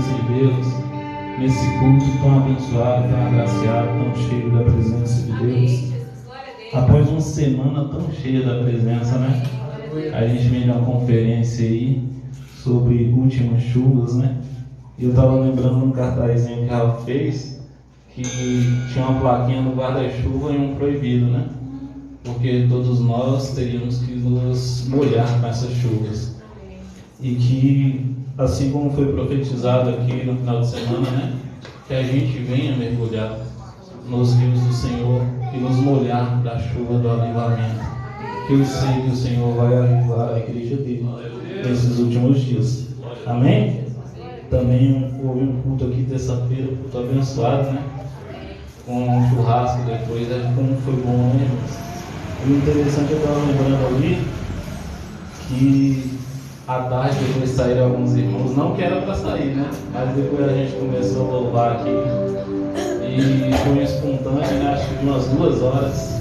presença de Deus, nesse culto tão abençoado, tão agraciado, tão cheio da presença de Deus. Após uma semana tão cheia da presença, né? A gente veio de uma conferência aí sobre últimas chuvas, né? E eu estava lembrando de um cartazinho que ela fez, que tinha uma plaquinha no guarda-chuva e um proibido, né? Porque todos nós teríamos que nos molhar com essas chuvas. E que, assim como foi profetizado aqui no final de semana, né? Que a gente venha mergulhar nos rios do Senhor e nos molhar da chuva do avivamento. Que eu sei que o Senhor vai avivar a igreja dele nesses últimos dias. Amém? Também houve um culto aqui terça-feira, culto abençoado, né? Com um churrasco depois, como foi bom, né, irmãos? O interessante, eu estava lembrando ali que à tarde depois saíram alguns irmãos, não que era para sair, né? Mas depois a gente começou a louvar aqui e foi espontâneo, né? Acho que de umas 2 horas.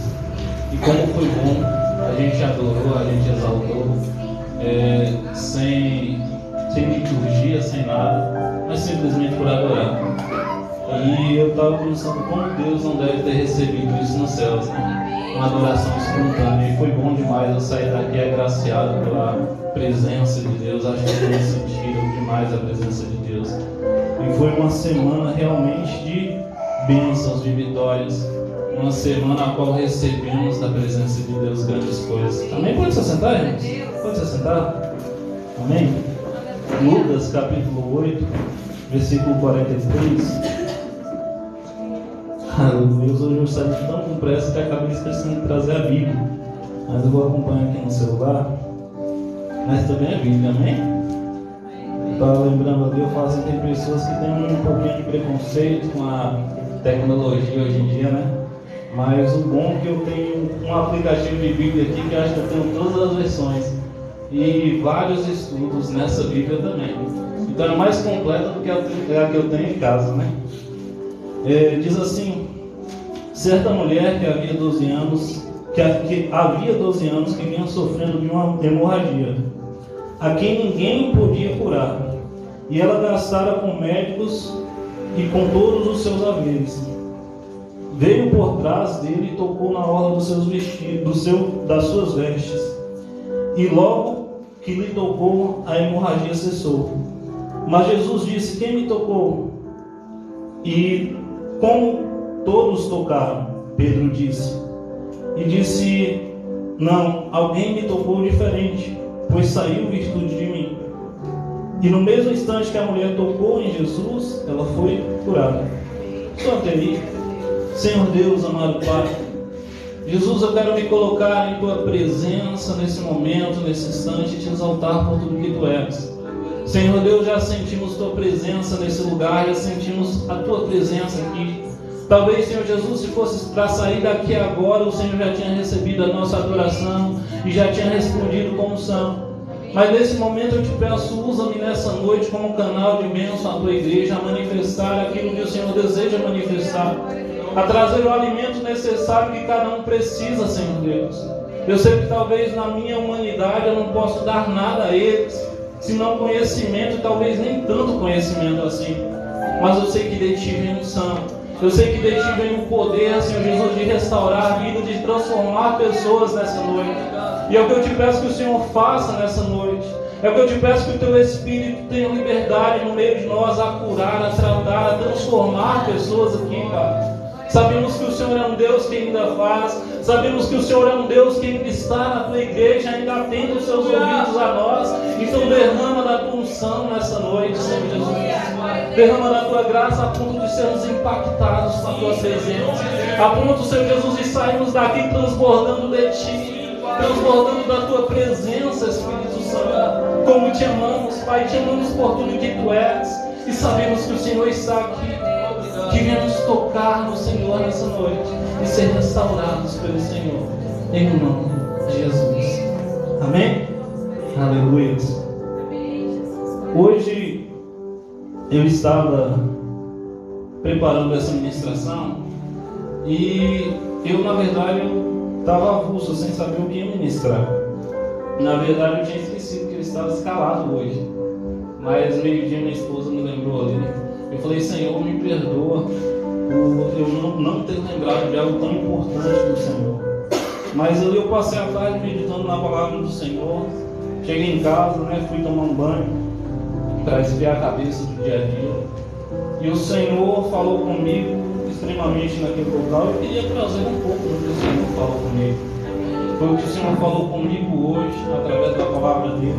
E como foi bom, a gente adorou, a gente exaltou, sem liturgia, sem nada, mas simplesmente por adorar. E eu estava pensando como Deus não deve ter recebido isso nos céus, né? Uma adoração espontânea. E foi bom demais eu sair daqui agraciado pela presença de Deus. Acho que eu sentido demais a presença de Deus. E foi uma semana realmente de bênçãos, de vitórias. Uma semana a qual recebemos da presença de Deus grandes coisas. Amém? Pode se assentar, irmãos? Pode se assentar? Amém? Lucas capítulo 8, versículo 43. Aleluia. Hoje eu saí tão com pressa que acabei esquecendo de trazer a Bíblia. Mas eu vou acompanhar aqui no celular. Mas também é Bíblia, amém? Eu estava lembrando ali, eu falo assim, tem pessoas que têm um pouquinho de preconceito com a tecnologia hoje em dia, né? Mas o bom é que eu tenho um aplicativo de Bíblia aqui que eu acho que eu tenho todas as versões. E vários estudos nessa Bíblia também. Então é mais completa do que a que eu tenho em casa, né? Diz assim: certa mulher que havia 12 anos que vinha sofrendo de uma hemorragia, a quem ninguém podia curar, e ela gastara com médicos e com todos os seus haveres. Veio por trás dele e tocou na orla dos seus vestidos, das suas vestes, e logo que lhe tocou, a hemorragia cessou. Mas Jesus disse: quem me tocou? E como todos tocaram, Pedro disse. E disse: não, alguém me tocou diferente, pois saiu virtude de mim. E no mesmo instante que a mulher tocou em Jesus, ela foi curada. Só até aí. Senhor Deus, amado Pai, Jesus, eu quero me colocar em Tua presença nesse momento, nesse instante, e te exaltar por tudo que Tu és. Senhor Deus, já sentimos Tua presença nesse lugar, já sentimos a Tua presença aqui. Talvez, Senhor Jesus, se fosse para sair daqui agora, o Senhor já tinha recebido a nossa adoração e já tinha respondido como são. Mas nesse momento eu te peço, usa-me nessa noite como canal de bênção à Tua igreja, a manifestar aquilo que o Senhor deseja manifestar, a trazer o alimento necessário que cada um precisa, Senhor Deus. Eu sei que talvez na minha humanidade eu não posso dar nada a eles, senão conhecimento, talvez nem tanto conhecimento assim. Mas eu sei que de Ti vem unção. Eu sei que de Ti vem o poder, Senhor Jesus, de restaurar a vida, de transformar pessoas nessa noite. E é o que eu te peço que o Senhor faça nessa noite. É o que eu te peço que o Teu Espírito tenha liberdade no meio de nós a curar, a tratar, a transformar pessoas aqui, Pai. Sabemos que o Senhor é um Deus que ainda faz. Sabemos que o Senhor é um Deus que ainda está na Tua igreja, ainda atende os Seus ouvidos a nós. Então derrama da Tua unção nessa noite, Senhor Jesus. Derrama da Tua graça a ponto de sermos impactados com a Tua presença. A ponto, Senhor Jesus, de sairmos daqui transbordando de Ti, transbordando da Tua presença, Espírito Santo. Como Te amamos, Pai, Te amamos por tudo que Tu és. E sabemos que o Senhor está aqui. Que venhamos tocar no Senhor nessa noite e ser restaurados pelo Senhor, em nome de Jesus. Amém? Aleluia. Hoje eu estava preparando essa ministração e eu, na verdade, estava avulso, sem saber o que ia ministrar. Na verdade, eu tinha esquecido que eu estava escalado hoje. mas meio-dia minha esposa me lembrou ali. Eu falei: Senhor, me perdoa por eu não ter lembrado de algo tão importante do Senhor. Mas ali eu passei a tarde meditando na palavra do Senhor. Cheguei em casa, fui tomar um banho para esfriar a cabeça do dia a dia. E o Senhor falou comigo extremamente naquele local. Eu queria trazer um pouco do que o Senhor falou comigo. Foi o que o Senhor falou comigo hoje, através da palavra dele,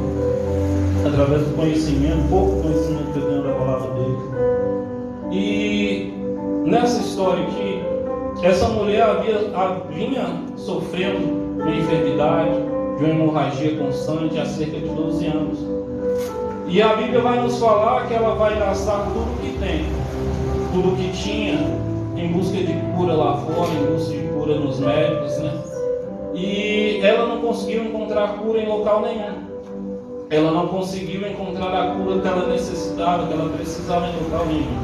através do conhecimento, pouco conhecimento que eu tenho da palavra dele. E nessa história aqui, essa mulher vinha sofrendo uma enfermidade, de uma hemorragia constante há cerca de 12 anos. E a Bíblia vai nos falar que ela vai gastar tudo o que tem, tudo o que tinha, em busca de cura lá fora, em busca de cura nos médicos, E ela não conseguiu encontrar cura em local nenhum. Ela não conseguiu encontrar a cura que ela necessitava, que ela precisava em local nenhum.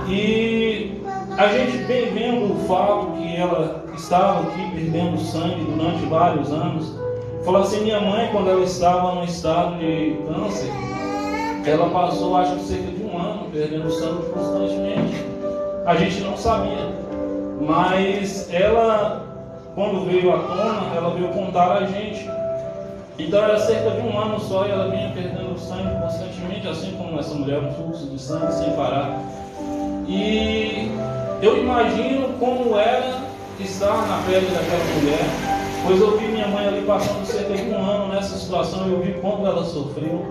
E a gente bem vendo o fato que ela estava aqui perdendo sangue durante vários anos. Falou assim: minha mãe, quando ela estava no estado de câncer, ela passou, acho que cerca de um ano, perdendo sangue constantemente. A gente não sabia, mas ela, quando veio à tona, ela veio contar a gente. Então era cerca de um ano só e ela vinha perdendo sangue constantemente, assim como essa mulher, um fluxo de sangue sem parar. E eu imagino como era estar na pele daquela mulher, pois eu vi minha mãe ali passando cerca de um ano nessa situação, e eu vi quanto ela sofreu,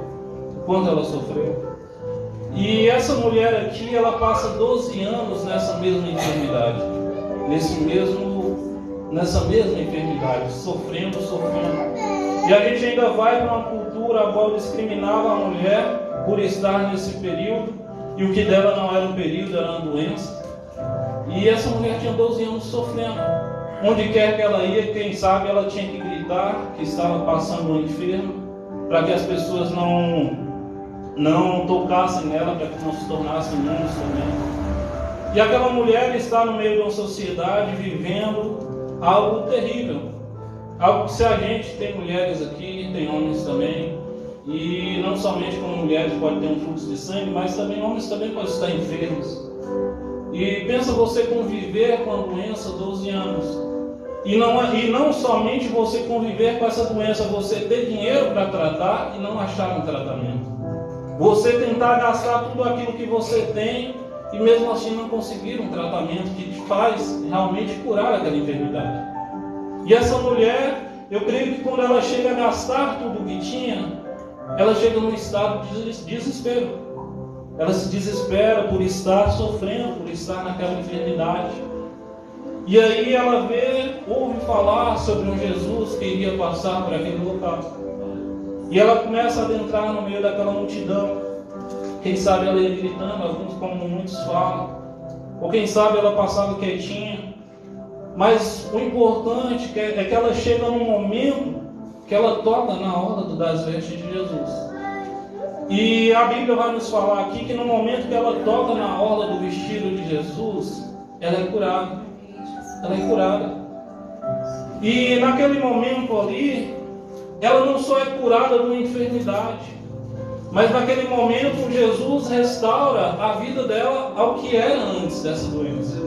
E essa mulher aqui, ela passa 12 anos nessa mesma enfermidade, nessa mesma enfermidade, sofrendo. E a gente ainda vai para uma cultura a qual discriminava a mulher por estar nesse período, e o que dela não era um período, era uma doença. E essa mulher tinha 12 anos sofrendo. Onde quer que ela ia, quem sabe ela tinha que gritar que estava passando um enfermo, para que as pessoas não tocassem nela, para que não se tornassem imunes também. E aquela mulher está no meio de uma sociedade vivendo algo terrível. Algo que, se a gente tem mulheres aqui, tem homens também, e não somente como mulheres pode ter um fluxo de sangue, mas também homens também podem estar enfermos. E pensa você conviver com a doença 12 anos. E não somente você conviver com essa doença, você ter dinheiro para tratar e não achar um tratamento. Você tentar gastar tudo aquilo que você tem e mesmo assim não conseguir um tratamento que te faz realmente curar aquela enfermidade. E essa mulher, eu creio que quando ela chega a gastar tudo o que tinha, ela chega num estado de desespero. Ela se desespera por estar sofrendo, por estar naquela enfermidade. E aí ela ouve falar sobre um Jesus que iria passar por aquele local. E ela começa a adentrar no meio daquela multidão. Quem sabe ela ia gritando, alguns como muitos falam. Ou quem sabe ela passava quietinha. Mas o importante é que ela chega num momento que ela toca na orla das vestes de Jesus. E a Bíblia vai nos falar aqui que no momento que ela toca na orla do vestido de Jesus, ela é curada. Ela é curada. E naquele momento ali, ela não só é curada de uma enfermidade, mas naquele momento Jesus restaura a vida dela ao que era antes dessa doença.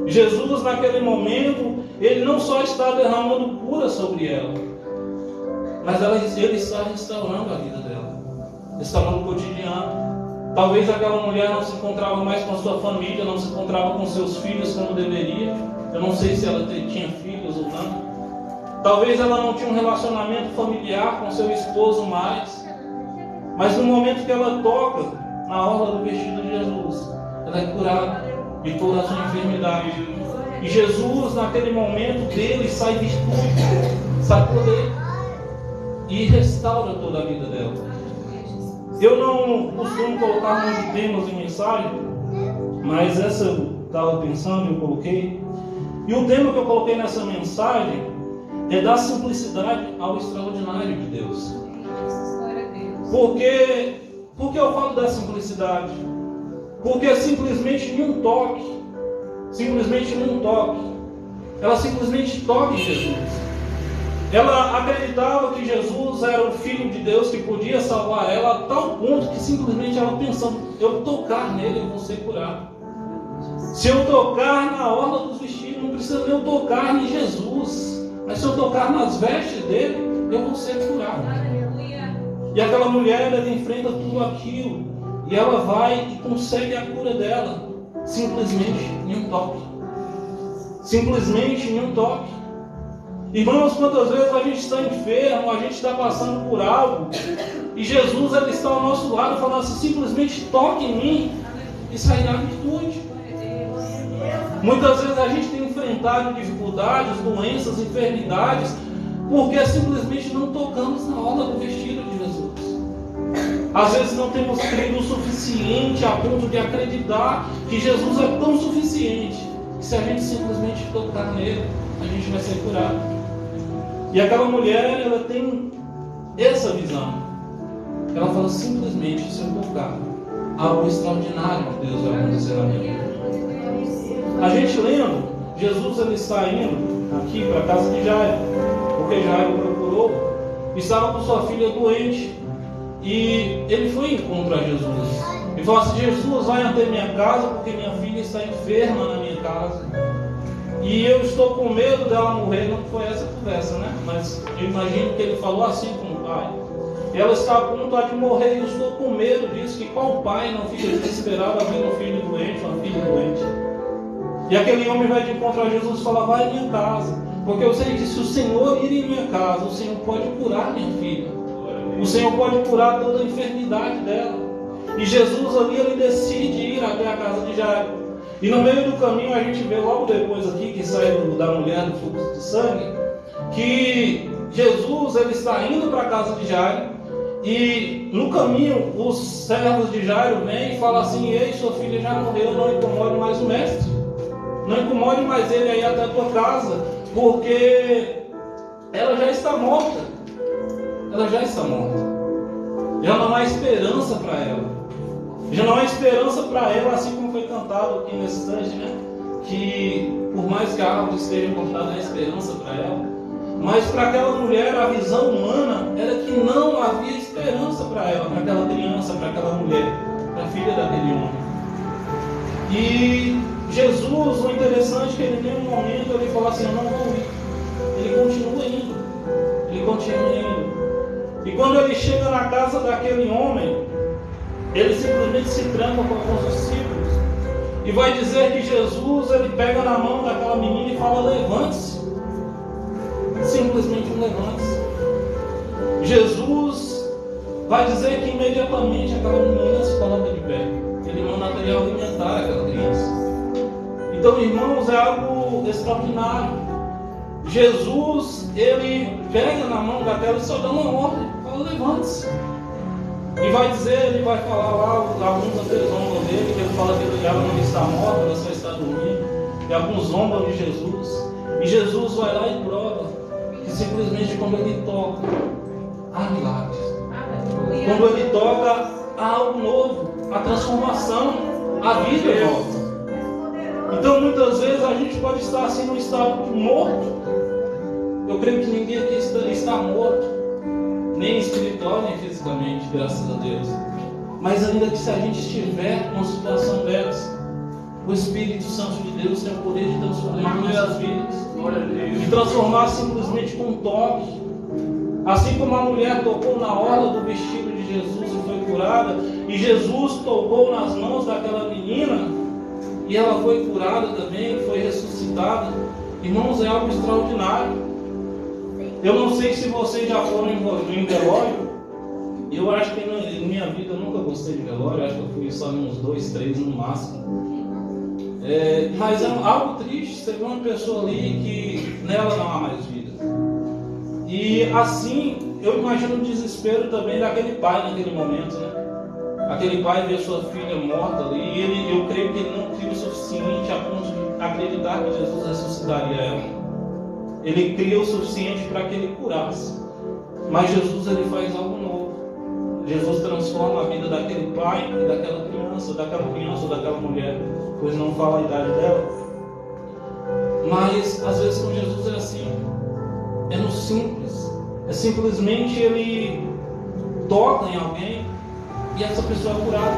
Jesus, naquele momento, ele não só está derramando cura sobre ela, mas ele está restaurando a vida dela, restaurando o cotidiano. Talvez aquela mulher não se encontrava mais com a sua família, não se encontrava com seus filhos como deveria. Eu não sei se ela tinha filhos ou não. Talvez ela não tinha um relacionamento familiar com seu esposo mais. Mas no momento que ela toca na orla do vestido de Jesus, ela é curada de toda a sua enfermidade. E Jesus, naquele momento dele, sai virtude, sai poder e restaura toda a vida dela. Eu não costumo colocar muitos temas em mensagem, mas essa eu estava pensando e eu coloquei. E o tema que eu coloquei nessa mensagem é da simplicidade ao extraordinário de Deus. Por que eu falo da simplicidade? Porque simplesmente num toque, ela simplesmente toca em Jesus. Ela acreditava que Jesus era o Filho de Deus que podia salvar ela, a tal ponto que simplesmente ela pensando: eu tocar nele, eu vou ser curado. Se eu tocar na orla dos vestidos, não precisa nem eu tocar em Jesus, mas se eu tocar nas vestes dele, eu vou ser curado. E aquela mulher, ela enfrenta tudo aquilo, e ela vai e consegue a cura dela, simplesmente em um toque. Simplesmente em um toque. Irmãos, quantas vezes a gente está enfermo, a gente está passando por algo, e Jesus, ele está ao nosso lado falando assim: simplesmente toque em mim e sairá a virtude. Muitas vezes a gente tem enfrentado dificuldades, doenças, enfermidades, porque simplesmente não tocamos na orla do vestido de Jesus. Às vezes não temos crido o suficiente a ponto de acreditar que Jesus é tão suficiente, que se a gente simplesmente tocar nele, a gente vai ser curado. E aquela mulher, ela tem essa visão. Ela fala: simplesmente, se eu tocar, algo extraordinário de Deus vai acontecer na minha vida. A gente lendo, Jesus, ele está indo aqui para a casa de Jairo, porque Jairo procurou, estava com sua filha doente, e ele foi em encontro a Jesus. E falou assim: Jesus, vai até minha casa, porque minha filha está enferma na minha casa. E eu estou com medo dela morrer. Não foi essa a conversa, né? Mas eu imagino que ele falou assim com o pai: ela está a ponto de morrer e eu estou com medo disso. Que qual pai não fica desesperado ao ver um filho doente, uma filha doente? E aquele homem vai de encontro a Jesus e fala: vai em minha casa, porque eu sei que se o Senhor ir em minha casa, o Senhor pode curar minha filha. O Senhor pode curar toda a enfermidade dela. E Jesus ali, ele decide ir até a casa de Jairo. E no meio do caminho a gente vê logo depois aqui, que sai da mulher do fluxo de sangue, que Jesus, ele está indo para a casa de Jairo, e no caminho os servos de Jairo vêm e falam assim: ei, sua filha já morreu, não incomode mais o mestre, não incomode mais ele aí até a tua casa, porque ela já está morta. Ela já está morta. Já não há esperança para ela. Já não há esperança para ela, assim como foi cantado aqui nesse instante, né? Que por mais que a árvore esteja cortada, não há esperança para ela. Mas para aquela mulher, a visão humana era que não havia esperança para ela, para aquela criança, para aquela mulher, para a filha daquele homem. E Jesus, o interessante é que ele, em nenhum momento, ele falou assim: eu não vou ir. Ele continua indo. Ele continua indo. E quando ele chega na casa daquele homem, ele simplesmente se tranca com alguns discípulos e vai dizer que Jesus, ele pega na mão daquela menina e fala: levante-se. Simplesmente um levante-se. Jesus vai dizer que imediatamente aquela menina se coloca de pé. Ele manda até alimentar aquela criança. Então, irmãos, é algo extraordinário. Jesus, ele pega na mão daquela e só dá uma ordem, fala: levante-se. E vai dizer, ele vai falar lá, alguns até zombam dele, que ele fala que ela não está morta, ela só está dormindo. E alguns zombam de Jesus. E Jesus vai lá e prova que simplesmente quando ele toca, há milagres. Quando ele toca, há algo novo, a transformação, a vida volta. Então muitas vezes a gente pode estar assim num estado morto. Eu creio que ninguém aqui está morto, nem espiritual, nem fisicamente, graças a Deus. Mas ainda que se a gente estiver numa situação dessa, o Espírito Santo de Deus tem o poder de transformar nossas vidas, de transformar simplesmente com um toque. Assim como a mulher tocou na orla do vestido de Jesus e foi curada, e Jesus tocou nas mãos daquela menina e ela foi curada também, foi ressuscitada. Irmãos, é algo extraordinário. Eu não sei se vocês já foram em velório. Eu acho que na minha vida eu nunca gostei de velório. Acho que eu fui só uns 2, 3 no máximo. Mas é algo triste você ver uma pessoa ali que nela não há mais vida. E assim, eu imagino o desespero também daquele pai naquele momento, né? Aquele pai vê sua filha morta ali, e eu creio que ele não cria o suficiente a ponto de acreditar que Jesus ressuscitaria ela. Ele cria o suficiente para que ele curasse. Mas Jesus, ele faz algo novo. Jesus transforma a vida daquele pai e daquela criança ou daquela mulher, pois não fala a idade dela. Mas às vezes com Jesus é assim. é no simples. É simplesmente ele toca em alguém e essa pessoa é curada.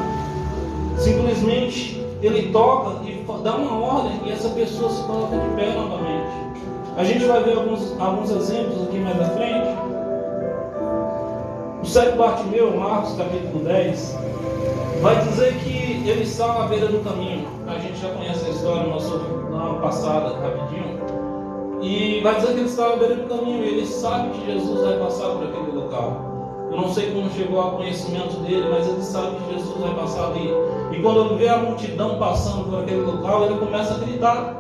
Simplesmente ele toca e dá uma ordem e essa pessoa se coloca de pé novamente. A gente vai ver alguns exemplos aqui mais à frente. O cego Bartimeu, Marcos capítulo 10, vai dizer que ele estava à beira do caminho. A gente já conhece a história, nós ouvimos na passada, rapidinho. E vai dizer que ele estava à beira do caminho e ele sabe que Jesus vai passar por aquele local. Eu não sei como chegou ao conhecimento dele, mas ele sabe que Jesus vai passar ali. E quando ele vê a multidão passando por aquele local, ele começa a gritar.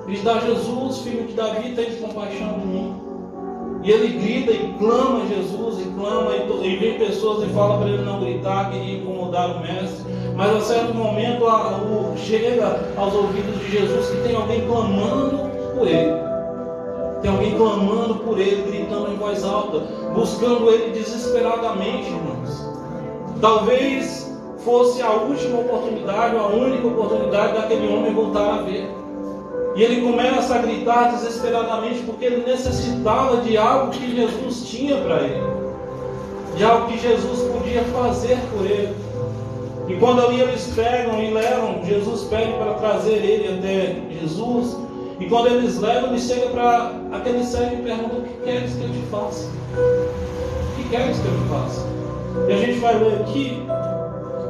Gritar: Jesus, filho de Davi, tem compaixão de mim. E ele grita e clama a Jesus, e clama, e vem pessoas e fala para ele não gritar, queria incomodar o mestre. Mas a certo momento chega aos ouvidos de Jesus que tem alguém clamando por ele. Tem alguém clamando por ele, gritando em voz alta, buscando ele desesperadamente, irmãos. Talvez fosse a última oportunidade, a única oportunidade daquele homem voltar a ver. E ele começa a gritar desesperadamente porque ele necessitava de algo que Jesus tinha para ele, de algo que Jesus podia fazer por ele. E quando ali eles pegam e levam, Jesus pede para trazer ele até Jesus. E quando eles levam, ele chega para aquele cego e pergunta: o que queres que eu te faça? O que queres que eu te faça? E a gente vai ler aqui,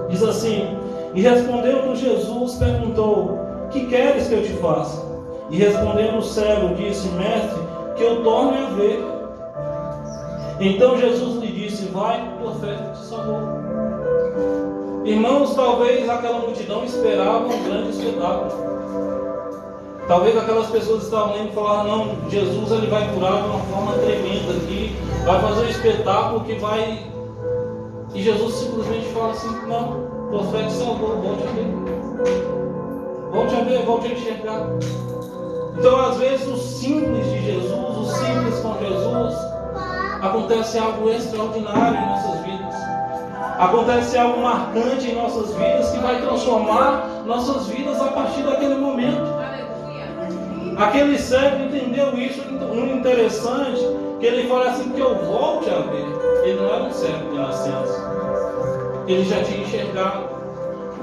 diz assim: e respondendo Jesus, perguntou: o que queres que eu te faça? E respondendo o cego, disse: mestre, que eu torne a ver. Então Jesus lhe disse: vai, tua fé te salvou. Irmãos, talvez aquela multidão esperava um grande espetáculo. Talvez aquelas pessoas estavam lendo e falaram: não, Jesus ele vai curar de uma forma tremenda aqui, vai fazer um espetáculo que vai... E Jesus simplesmente fala assim: não, tua fé te salvou, volte a ver. Volte a ver, volte a enxergar. Então, às vezes, o simples de Jesus, o simples com Jesus, acontece algo extraordinário em nossas vidas. Acontece algo marcante em nossas vidas que vai transformar nossas vidas a partir daquele momento. Aquele cego entendeu isso. Um interessante, que ele fala assim: que eu volte a ver. Ele não era um cego de nascença, ele já tinha enxergado.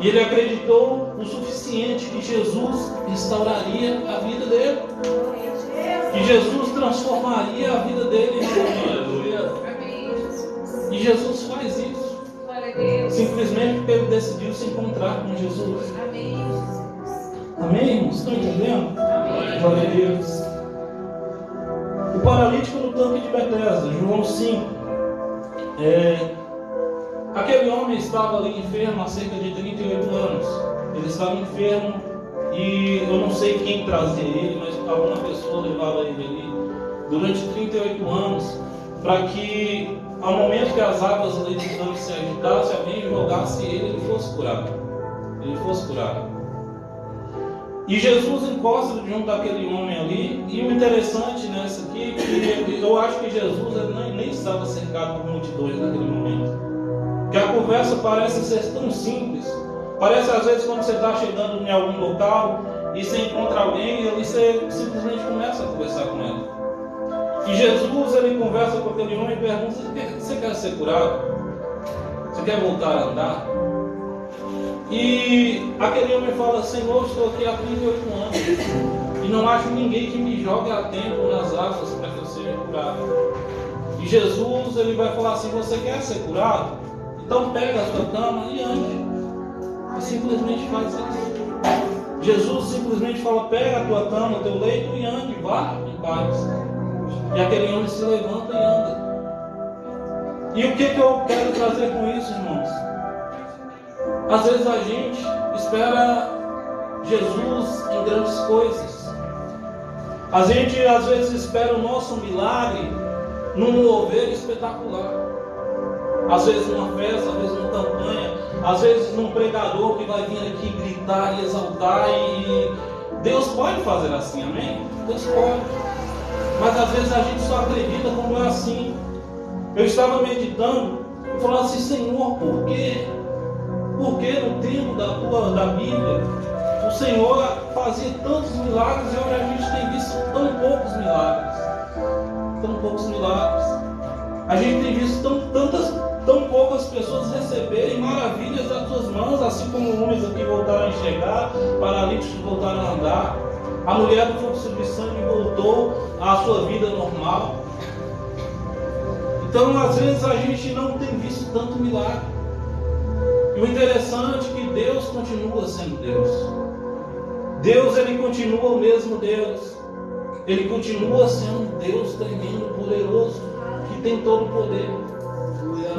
E ele acreditou o suficiente que Jesus restauraria a vida dele, que Jesus transformaria a vida dele. E Jesus faz isso simplesmente porque ele decidiu se encontrar com Jesus. Amém, irmãos? Estão entendendo? Glória a Deus. O paralítico no tanque de Betesda, João 5. Aquele homem estava ali enfermo há cerca de 38 anos. Ele estava enfermo e eu não sei quem trazia ele, mas alguma pessoa levava ele ali durante 38 anos, para que ao momento que as águas ali do tanque se agitassem, alguém jogasse ele e ele fosse curado. Ele fosse curado. E Jesus encosta junto àquele homem ali. E o interessante nessa aqui, que eu acho que Jesus ele nem estava cercado por multidões naquele momento. Que a conversa parece ser tão simples. Parece às vezes quando você está chegando em algum local e você encontra alguém e ali você simplesmente começa a conversar com ele. E Jesus ele conversa com aquele homem e pergunta: você quer ser curado? Você quer voltar a andar? E aquele homem fala: Senhor, estou aqui há 38 anos e não acho ninguém que me jogue a tempo nas águas para que eu seja curado. E Jesus ele vai falar assim: você quer ser curado? Então pega a sua cama e ande. E simplesmente faz isso. Jesus simplesmente fala: pega a tua cama, o teu leito e ande, vá em paz. E aquele homem se levanta e anda. E o que eu quero trazer com isso, irmãos? Às vezes a gente espera Jesus em grandes coisas. A gente às vezes espera o nosso milagre num mover espetacular. Às vezes numa festa, às vezes numa campanha, às vezes num pregador que vai vir aqui gritar e exaltar. E Deus pode fazer assim, amém? Deus pode. Mas às vezes a gente só acredita quando é assim. Eu estava meditando e falando assim: Senhor, por quê? Porque no tempo da Bíblia, o Senhor fazia tantos milagres e hoje a gente tem visto tão poucos milagres. tão poucos milagres. A gente tem visto tão poucas pessoas receberem maravilhas das suas mãos, assim como homens aqui voltaram a enxergar, paralíticos voltaram a andar, a mulher do fluxo de sangue voltou à sua vida normal. Então, às vezes, a gente não tem visto tanto milagre. E o interessante é que Deus continua sendo Deus. Deus, Ele continua o mesmo Deus. Ele continua sendo um Deus tremendo, poderoso, que tem todo o poder.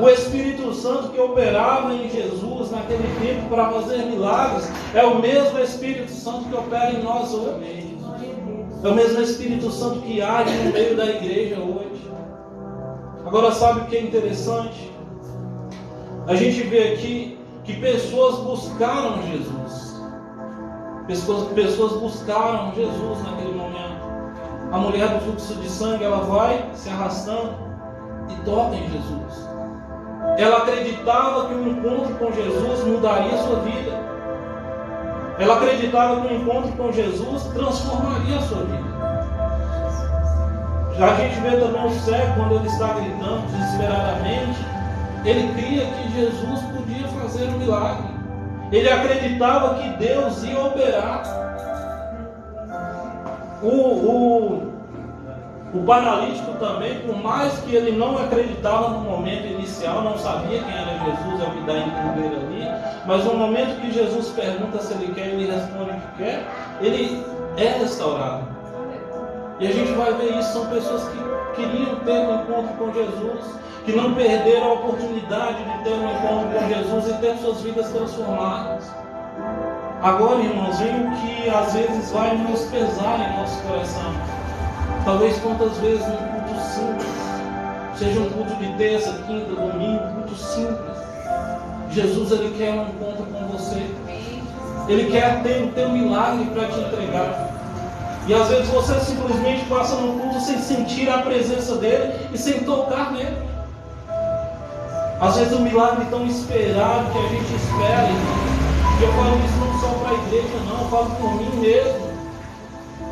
O Espírito Santo que operava em Jesus naquele tempo para fazer milagres é o mesmo Espírito Santo que opera em nós hoje. É o mesmo Espírito Santo que age no meio da igreja hoje. Agora, sabe o que é interessante? A gente vê aqui que pessoas buscaram Jesus. Pessoas buscaram Jesus naquele momento. A mulher do fluxo de sangue, ela vai se arrastando e toca em Jesus. Ela acreditava que o encontro com Jesus mudaria a sua vida. Ela acreditava que o encontro com Jesus transformaria a sua vida. Já a gente vê também o cego, quando ele está gritando desesperadamente, ele cria que Jesus podia fazer um milagre. Ele acreditava que Deus ia operar. O paralítico também, por mais que ele não acreditava no momento inicial, não sabia quem era Jesus, é o que dá a entender ali, mas no momento que Jesus pergunta se ele quer, ele responde que quer, ele é restaurado. E a gente vai ver isso, são pessoas que queriam ter um encontro com Jesus, que não perderam a oportunidade de ter um encontro com Jesus e ter suas vidas transformadas. Agora, irmãos, vem o que às vezes vai nos pesar em nosso coração. Talvez quantas vezes um culto simples, seja um culto de terça, quinta, domingo, culto simples. Jesus, Ele quer um encontro com você. Ele quer ter o teu milagre para te entregar. E às vezes você simplesmente passa no culto sem sentir a presença dEle e sem tocar nele. Às vezes um milagre tão esperado que a gente espera, irmão. E eu falo isso não só para a igreja, não, eu falo por mim mesmo.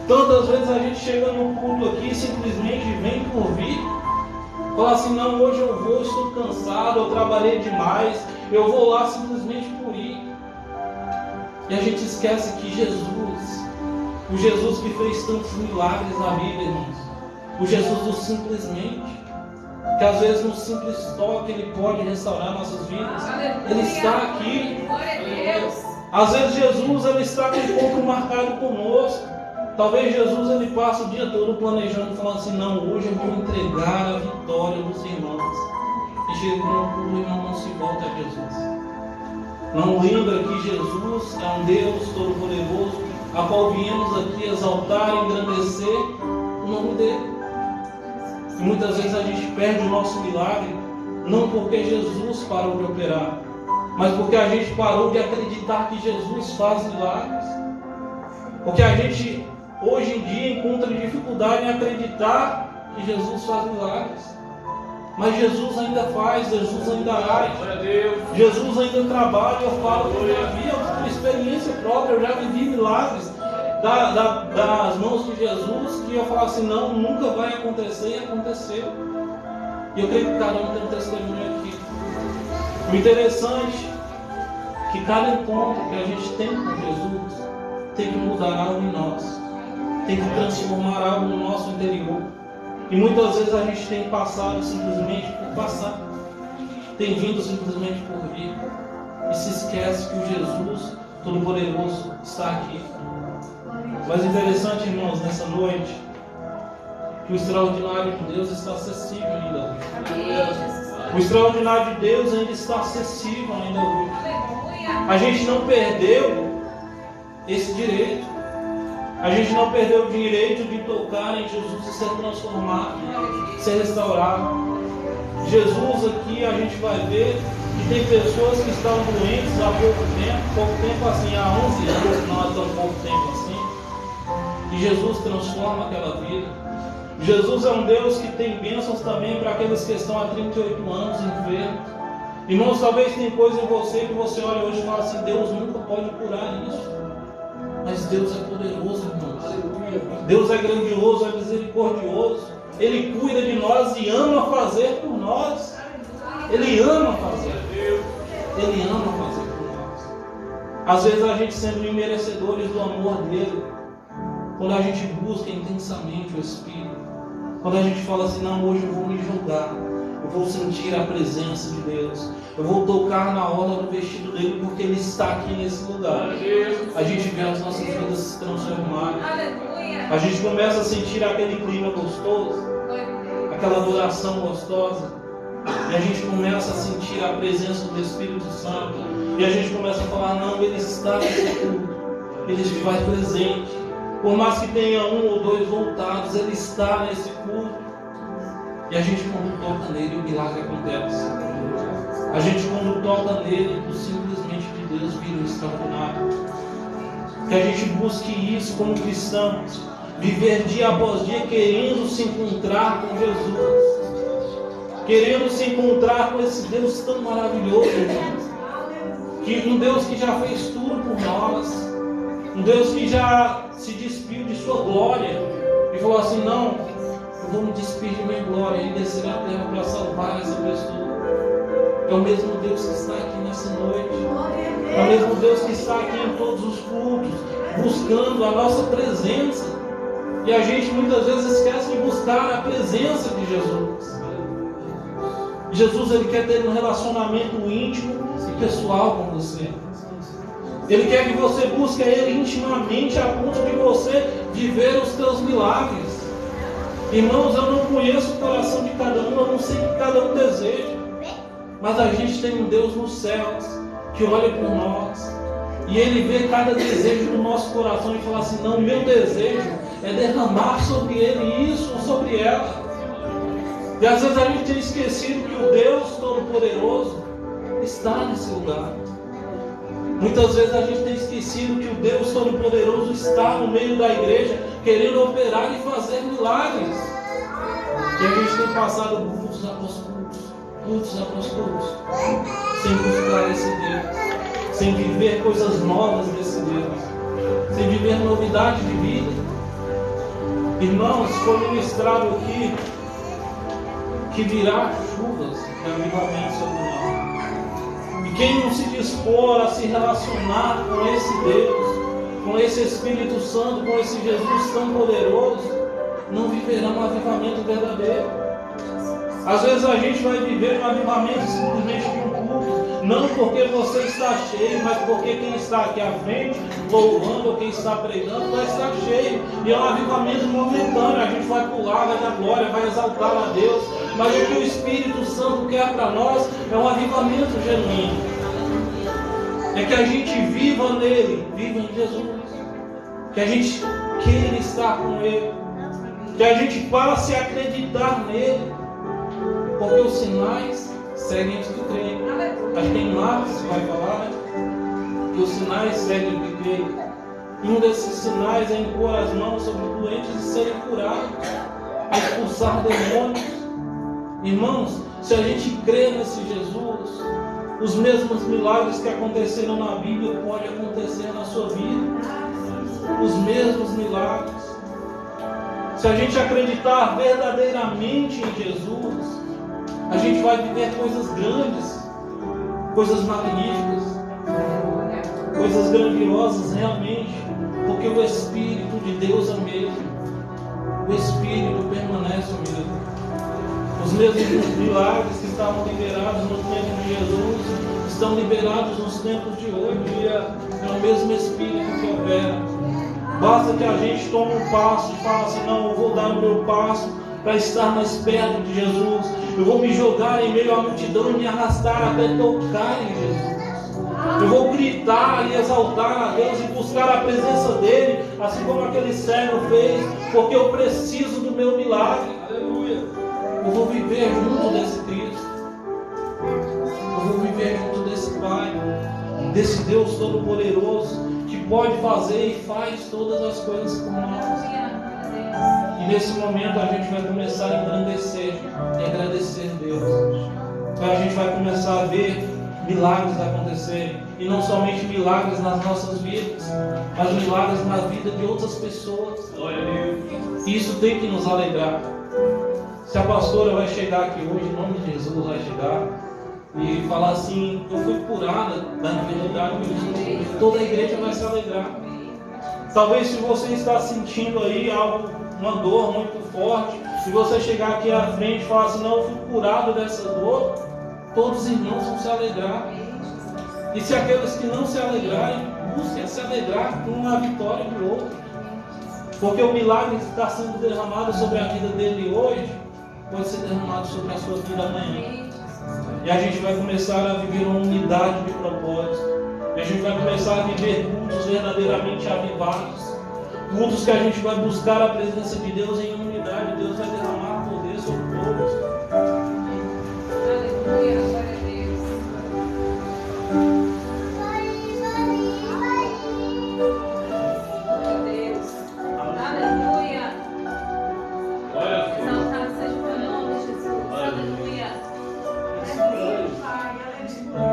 Tantas vezes a gente chega no culto aqui e simplesmente vem por vir. Fala assim, não, hoje eu vou, estou cansado, eu trabalhei demais, eu vou lá simplesmente por ir. E a gente esquece que Jesus, o Jesus que fez tantos milagres na Bíblia, irmãos, o Jesus do simplesmente, que às vezes no simples toque Ele pode restaurar nossas vidas. Ele está aqui. Às vezes Jesus, Ele está com um encontro marcado conosco. Talvez Jesus, Ele passe o dia todo planejando, falando assim, não, hoje eu vou entregar a vitória dos irmãos. E chega quando o irmão não se volta a Jesus. Não lembra que Jesus é um Deus todo-poderoso, a qual viemos aqui exaltar e engrandecer o nome dEle. E muitas vezes a gente perde o nosso milagre, não porque Jesus parou de operar, mas porque a gente parou de acreditar que Jesus faz milagres. Porque a gente, hoje em dia, encontra dificuldade em acreditar que Jesus faz milagres. Mas Jesus ainda faz, Jesus ainda age, Jesus ainda trabalha. Eu falo que eu já vi a experiência própria, eu já vivi milagres das mãos de Jesus, que eu falo assim, não, nunca vai acontecer, e aconteceu. E eu creio que cada um tem um testemunho aqui. O interessante é que cada encontro que a gente tem com Jesus tem que mudar algo em nós, tem que transformar algo no nosso interior. E muitas vezes a gente tem passado simplesmente por passar, tem vindo simplesmente por vir, e se esquece que o Jesus Todo-Poderoso está aqui. Mas interessante, irmãos, nessa noite, que o extraordinário de Deus está acessível ainda hoje. O extraordinário de Deus ainda está acessível ainda hoje. A gente não perdeu esse direito. A gente não perdeu o direito de tocar em Jesus e ser transformado, ser restaurado. Jesus aqui a gente vai ver que tem pessoas que estão doentes há pouco tempo assim, há 11 anos, não há tão pouco tempo assim. E Jesus transforma aquela vida. Jesus é um Deus que tem bênçãos também para aqueles que estão há 38 anos enfermos. Irmãos, talvez tem coisa em você que você olha hoje e fala assim, Deus nunca pode curar isso. Mas Deus é poderoso, irmãos. Deus é grandioso, é misericordioso. Ele cuida de nós e ama fazer por nós. Ele ama fazer. Ele ama fazer por nós. Às vezes a gente sendo imerecedores do amor dele, quando a gente busca intensamente o Espírito, quando a gente fala assim, não, hoje eu vou me jogar, eu vou sentir a presença de Deus, eu vou tocar na orla do vestido dele porque ele está aqui nesse lugar. A gente vê as nossas vidas se transformarem. A gente começa a sentir aquele clima gostoso, aquela adoração gostosa, e a gente começa a sentir a presença do Espírito Santo, e a gente começa a falar, não, ele está nesse culto, ele se faz presente. Por mais que tenha um ou dois voltados, ele está nesse culto. E a gente, quando toca nele, o milagre acontece. A gente, quando toca nele, o simplesmente de Deus vira um extraordinário. Que a gente busque isso como cristãos, viver dia após dia querendo se encontrar com Jesus, querendo se encontrar com esse Deus tão maravilhoso, que um Deus que já fez tudo por nós, um Deus que já se despiu de sua glória e falou assim, não, eu vou me despir de minha glória e descer à terra para salvar essa pessoa. É o mesmo Deus que está aqui nessa noite, é o mesmo Deus que está aqui em todos os cultos, buscando a nossa presença. E a gente muitas vezes esquece de buscar a presença de Jesus. Jesus, ele quer ter um relacionamento íntimo e pessoal com você. Ele quer que você busque Ele intimamente a ponto de você viver os teus milagres. Irmãos, eu não conheço o coração de cada um, eu não sei o que cada um deseja. Mas a gente tem um Deus nos céus que olha por nós. E Ele vê cada desejo do nosso coração e fala assim, não, meu desejo é derramar sobre ele isso ou sobre ela. E às vezes a gente tem esquecido que o Deus Todo-Poderoso está nesse lugar. Muitas vezes a gente tem esquecido que o Deus Todo-Poderoso está no meio da igreja, querendo operar e fazer milagres. E a gente tem passado cultos após cultos, sem buscar esse Deus, sem viver coisas novas desse Deus, sem viver novidade de vida. Irmãos, foi ministrado aqui que virá chuvas de avivamento sobre nós. E quem não se dispor a se relacionar com esse Deus, com esse Espírito Santo, com esse Jesus tão poderoso, não viverá um avivamento verdadeiro. Às vezes a gente vai viver um avivamento simplesmente de um culto, não porque você está cheio, mas porque quem está aqui à frente, louvando, ou quem está pregando, vai estar cheio. E é um avivamento momentâneo, a gente vai pular, vai dar glória, vai exaltar a Deus. Mas o que o Espírito Santo quer para nós é um avivamento genuíno. É que a gente viva nele, viva em Jesus. Que a gente queira estar com Ele. Que a gente passe a acreditar nele. Porque os sinais seguem os que creem. Acho que em Marcos vai falar, né? Que os sinais seguem os que creem. E um desses sinais é impor as mãos sobre os doentes e serem curados. A expulsar demônios. Irmãos, se a gente crê nesse Jesus, os mesmos milagres que aconteceram na Bíblia podem acontecer na sua vida. Os mesmos milagres. Se a gente acreditar verdadeiramente em Jesus, a gente vai viver coisas grandes, coisas magníficas, coisas grandiosas realmente, porque o Espírito de Deus é o mesmo. O Espírito permanece o mesmo. Os mesmos milagres que estavam liberados no tempo de Jesus estão liberados nos tempos de hoje. É o mesmo Espírito que opera. Basta que a gente tome um passo e fale assim, não, eu vou dar o meu passo para estar mais perto de Jesus. Eu vou me jogar em meio à multidão e me arrastar até tocar em Jesus. Eu vou gritar e exaltar a Deus e buscar a presença dEle, assim como aquele servo fez, porque eu preciso do meu milagre. Aleluia. Eu vou viver junto desse Cristo. Eu vou viver junto desse Pai, desse Deus Todo-Poderoso, que pode fazer e faz todas as coisas por nós. E nesse momento a gente vai começar a engrandecer e agradecer a Deus. Então a gente vai começar a ver milagres acontecerem. E não somente milagres nas nossas vidas, mas milagres na vida de outras pessoas. E isso tem que nos alegrar. Se a pastora vai chegar aqui hoje, em nome de Jesus, vai chegar e falar assim: eu fui curada da enfermidade de Jesus, toda a igreja vai se alegrar. Talvez se você está sentindo aí algo, uma dor muito forte, se você chegar aqui à frente e falar assim: não, eu fui curado dessa dor, todos os irmãos vão se alegrar. E se aqueles que não se alegrarem, busquem se alegrar com a vitória de outro. Porque o milagre que está sendo derramado sobre a vida dele hoje, pode ser derramado sobre a sua vida amanhã. E a gente vai começar a viver uma unidade de propósito. E a gente vai começar a viver cultos verdadeiramente avivados. Cultos que a gente vai buscar a presença de Deus em unidade. Deus vai derramar poder sobre todos. Aleluia, glória a Deus. Meu Deus. Aleluia. Exaltado seja o teu nome, Jesus. Aleluia. Aleluia, Pai. Aleluia.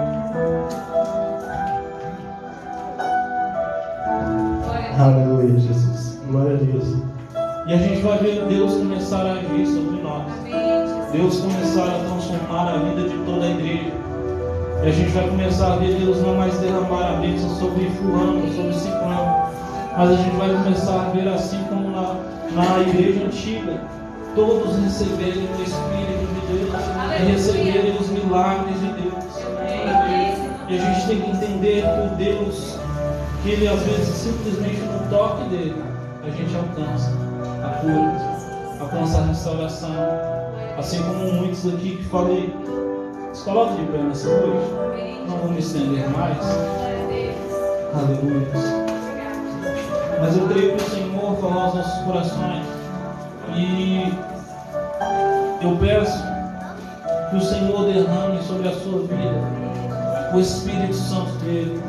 Aleluia, Jesus. Glória a Deus. E a gente vai ver Deus começar a agir sobre nós. Deus começar a transformar a vida de toda a igreja. E a gente vai começar a ver Deus não mais derramar a bênção sobre fulano, sobre ciclano. Mas a gente vai começar a ver assim como na igreja antiga, todos receberem o Espírito de Deus e receberem os milagres de Deus. E a gente tem que entender que o Deus, que Ele às vezes simplesmente no toque dele, a gente alcança a cura, alcança a restauração. Assim como muitos aqui que falei, se coloquem de pé nessa noite, não vou me estender mais. Aleluia. Mas eu creio que o Senhor falou aos nossos corações. E eu peço que o Senhor derrame sobre a sua vida o Espírito Santo dele.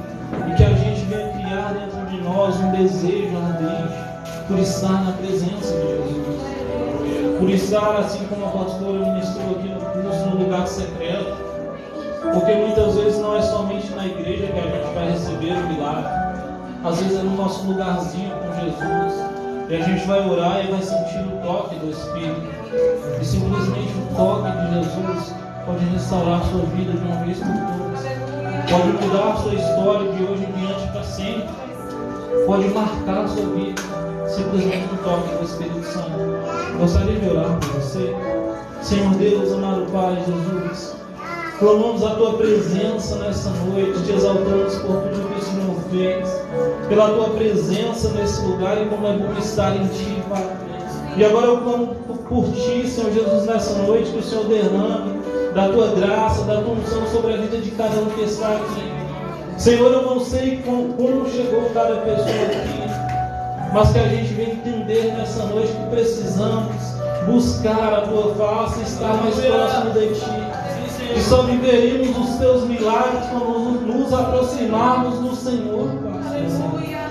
E que a gente venha criar dentro de nós um desejo ardente por estar na presença de Jesus. Por estar, assim como a pastora ministrou aqui no curso, no lugar secreto. Porque muitas vezes não é somente na igreja que a gente vai receber o milagre. Às vezes é no nosso lugarzinho com Jesus. E a gente vai orar e vai sentir o toque do Espírito. E simplesmente o toque de Jesus pode restaurar a sua vida de uma vez por todas. Pode mudar a sua história de hoje em diante para sempre. Pode marcar a sua vida. Simplesmente o toque do Espírito Santo. Gostaria de orar por você. Senhor Deus, amado Pai Jesus, clamamos a Tua presença nessa noite, te exaltamos por tudo que o Senhor fez, pela Tua presença nesse lugar e como é bom estar em Ti, Pai. E agora eu clamo por Ti, Senhor Jesus, nessa noite, que o Senhor derrame da Tua graça, da Tua unção sobre a vida de cada um que está aqui. Senhor, eu não sei como chegou cada pessoa aqui, mas que a gente venha entender nessa noite que precisamos buscar a Tua face, estar mais próximo de Ti. E só viveremos os Teus milagres quando nos aproximarmos do Senhor, Pai.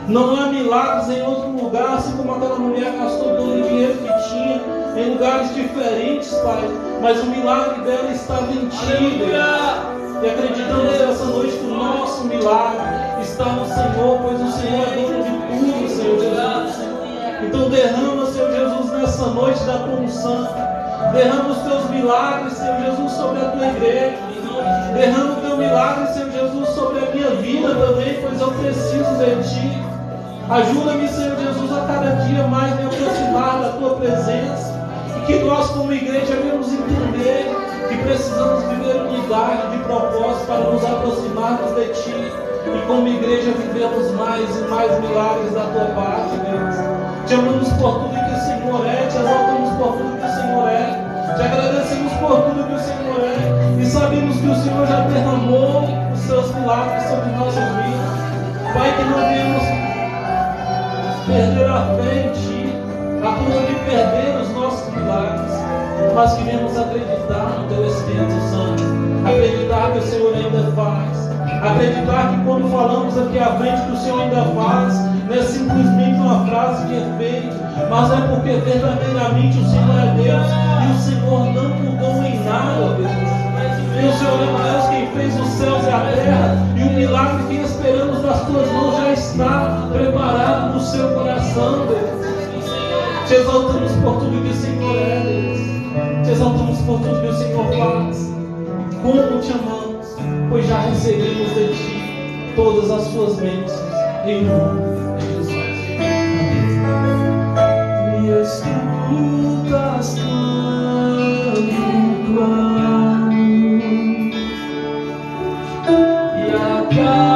Não há milagres em outro lugar, assim como aquela mulher gastou todo o dinheiro que tinha em lugares diferentes, Pai. Mas o milagre dela estava em Ti, Deus. E acreditamos nessa noite que o nosso milagre está no Senhor, pois o Senhor é dono de tudo, Senhor Jesus. Então derrama, Senhor Jesus, nessa noite da Tua unção. Derrama os Teus milagres, Senhor Jesus, sobre a Tua igreja. Derrama o Teu milagre, Senhor Jesus, sobre a minha vida também, pois eu preciso de Ti. Ajuda-me, Senhor Jesus, a cada dia mais me aproximar da Tua presença. E que nós, como igreja, venhamos entender que precisamos viver unidade de propósito para nos aproximarmos de Ti. E como igreja vivemos mais e mais milagres da Tua parte, Deus. Te amamos por tudo que o Senhor é, te exaltamos por tudo que o Senhor é, te agradecemos por tudo que o Senhor é, e sabemos que o Senhor já derramou os Seus milagres sobre nossas vidas. Pai, que não venhamos perder a fé em Ti, a ponto de perder os nossos milagres, mas que venhamos acreditar no Teu Espírito Santo, acreditar que o Senhor ainda faz, acreditar que quando falamos aqui à frente que o Senhor ainda faz, não é simplesmente uma frase de efeito, mas é porque verdadeiramente o Senhor é Deus e o Senhor não mudou em nada, Deus. E o Senhor é Deus quem fez os céus e a terra, e o milagre que esperamos das Tuas mãos já está preparado no seu coração, Deus. Te exaltamos por tudo que o Senhor é, Deus. Te exaltamos por tudo que o Senhor faz. Como te amamos, pois já recebemos de ti todas as suas bênçãos. Em nome de Jesus. Me escutas quando clamo e acalmas